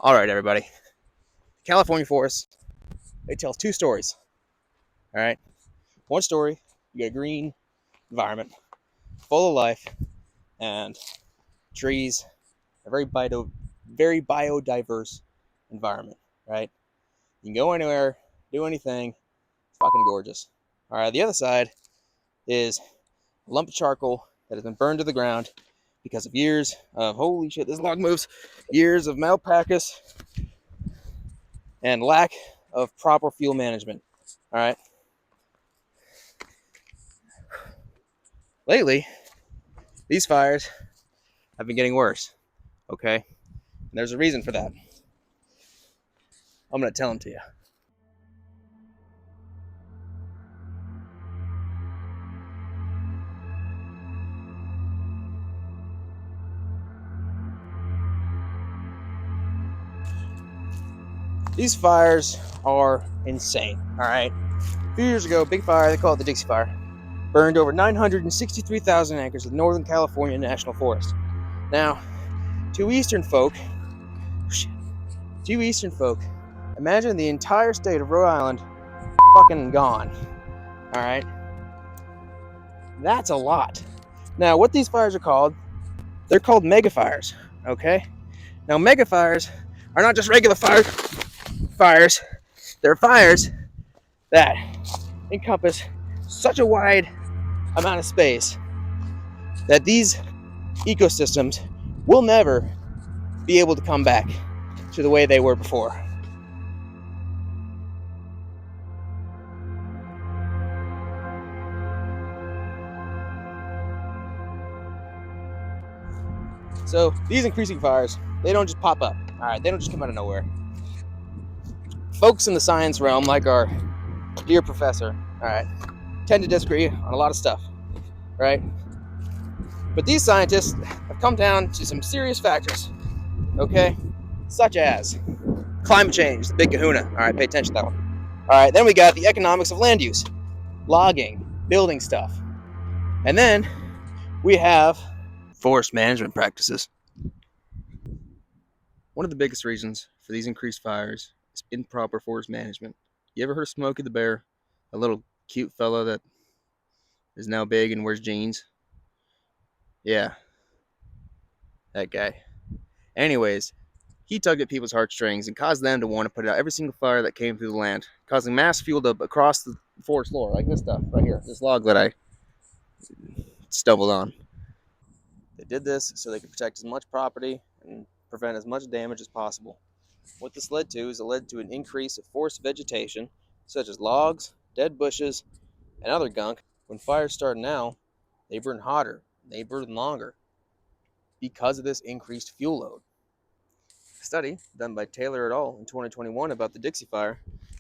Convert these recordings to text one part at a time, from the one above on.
All right, everybody. California forest, it tells two stories. All right. One story, you got a green environment, full of life and trees, a very biodiverse environment, right? You can go anywhere, do anything, it's fucking gorgeous. All right, the other side is a lump of charcoal that has been burned to the ground because of years of, holy shit, this log moves, years of malpractice and lack of proper fuel management. All right. Lately, these fires have been getting worse, okay? And there's a reason for that. I'm going to tell them to you. These fires are insane, all right? A few years ago, big fire, they call it the Dixie Fire, burned over 963,000 acres of Northern California National Forest. Now, to Eastern folk, imagine the entire state of Rhode Island fucking gone, all right? That's a lot. Now, what these fires are called, they're called megafires, okay? Now, megafires are not just regular fires. They're fires that encompass such a wide amount of space that these ecosystems will never be able to come back to the way they were before. So these increasing fires, they don't just pop up, all right? They don't just come out of nowhere. Folks in the science realm, like our dear professor, all right, tend to disagree on a lot of stuff, right? But these scientists have come down to some serious factors, okay? Such as climate change, the big kahuna. All right, pay attention to that one. All right, then we got the economics of land use, logging, building stuff. And then we have forest management practices. One of the biggest reasons for these increased fires is improper forest management. You ever heard of Smokey the Bear? A little cute fella that is now big and wears jeans? Yeah, that guy. Anyways, he tugged at people's heartstrings and caused them to want to put out every single fire that came through the land, causing mass fuel up across the forest floor, like this stuff right here, this log that I stumbled on. They did this so they could protect as much property and prevent as much damage as possible. What this led to is it led to an increase of forest vegetation, such as logs, dead bushes, and other gunk. When fires start now, they burn hotter, they burn longer because of this increased fuel load. A study done by Taylor et al. In 2021 about the Dixie Fire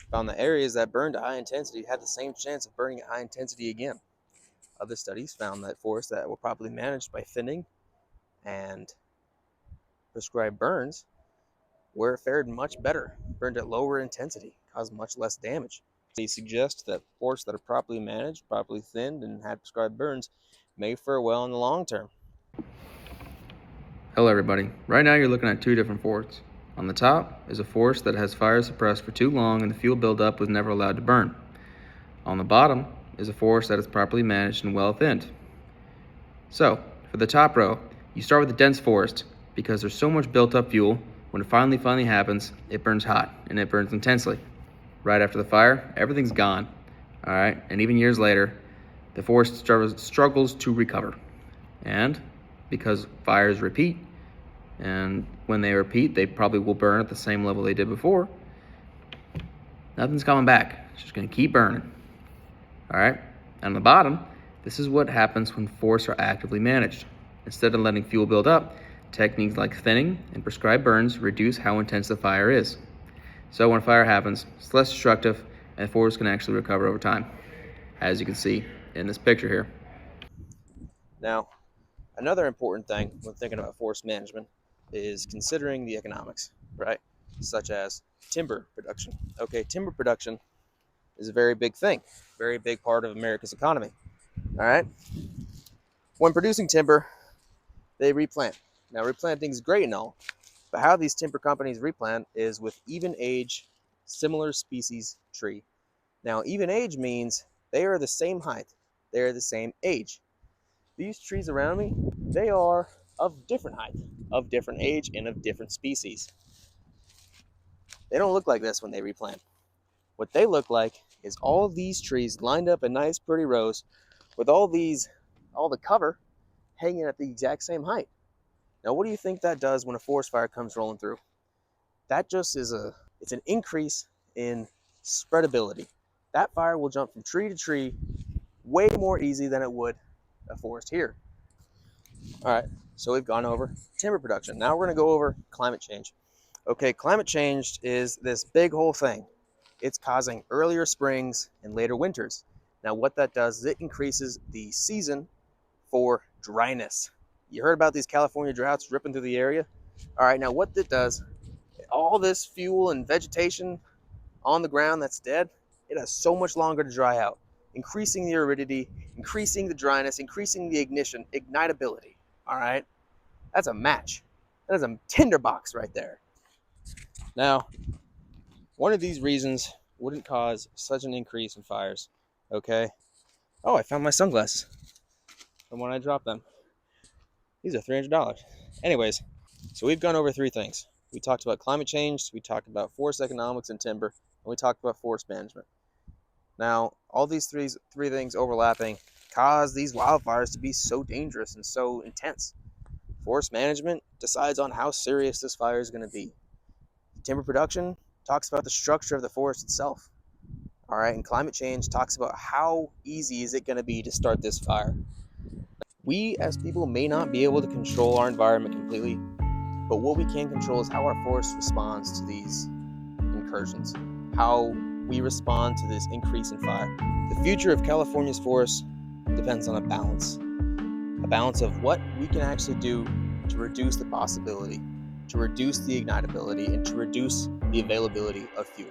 found that areas that burned at high intensity had the same chance of burning at high intensity again. Other studies found that forests that were properly managed by thinning and prescribed burns were fared much better, burned at lower intensity, caused much less damage. They suggest that forests that are properly managed, properly thinned, and had prescribed burns may fare well in the long term. Hello everybody. Right now you're looking at two different forests. On the top is a forest that has fire suppressed for too long and the fuel buildup was never allowed to burn. On the bottom is a forest that is properly managed and well thinned. So, for the top row, you start with the dense forest because there's so much built up fuel. When it finally happens, it burns hot and it burns intensely. Right after the fire, everything's gone. Alright, and even years later, the forest struggles to recover. And because fires repeat, and when they repeat, they probably will burn at the same level they did before. Nothing's coming back. It's just going to keep burning. All right? On the bottom, this is what happens when forests are actively managed. Instead of letting fuel build up, techniques like thinning and prescribed burns reduce how intense the fire is. So when a fire happens, it's less destructive, and the forest can actually recover over time, as you can see in this picture here. Now, another important thing when thinking about forest management is considering the economics, right? Such as timber production. Okay, timber production is a very big thing, very big part of America's economy. All right. When producing timber, they replant. Now, replanting is great and all, But how these timber companies replant is with even age, similar species tree. Now, even age means they are the same height, they are the same age. These trees around me, they are of different height, of different age, and of different species. They don't look like this when they replant. What they look like is all of these trees lined up in nice, pretty rows with all the cover hanging at the exact same height. Now, what do you think that does when a forest fire comes rolling through? That just it's an increase in spreadability. That fire will jump from tree to tree way more easy than it would a forest here. All right, so we've gone over timber production. Now we're going to go over climate change. Okay, climate change is this big whole thing. It's causing earlier springs and later winters. Now, what that does is it increases the season for dryness. You heard about these California droughts ripping through the area? All right, now what that does, all this fuel and vegetation on the ground that's dead, it has so much longer to dry out, increasing the aridity, increasing the dryness, increasing the ignitability. All right, that's a match. That is a tinderbox right there. Now, one of these reasons wouldn't cause such an increase in fires. Okay. Oh, I found my sunglasses from when I dropped them. These are $300. Anyways, so we've gone over three things. We talked about climate change, we talked about forest economics and timber, and we talked about forest management. Now, all these three things overlapping cause these wildfires to be so dangerous and so intense. Forest management decides on how serious this fire is going to be. Timber production talks about the structure of the forest itself. All right, and climate change talks about how easy is it going to be to start this fire. We as people may not be able to control our environment completely, but what we can control is how our forest responds to these incursions, how we respond to this increase in fire. The future of California's forests depends on a balance of what we can actually do to reduce the possibility, to reduce the ignitability, and to reduce the availability of fuel.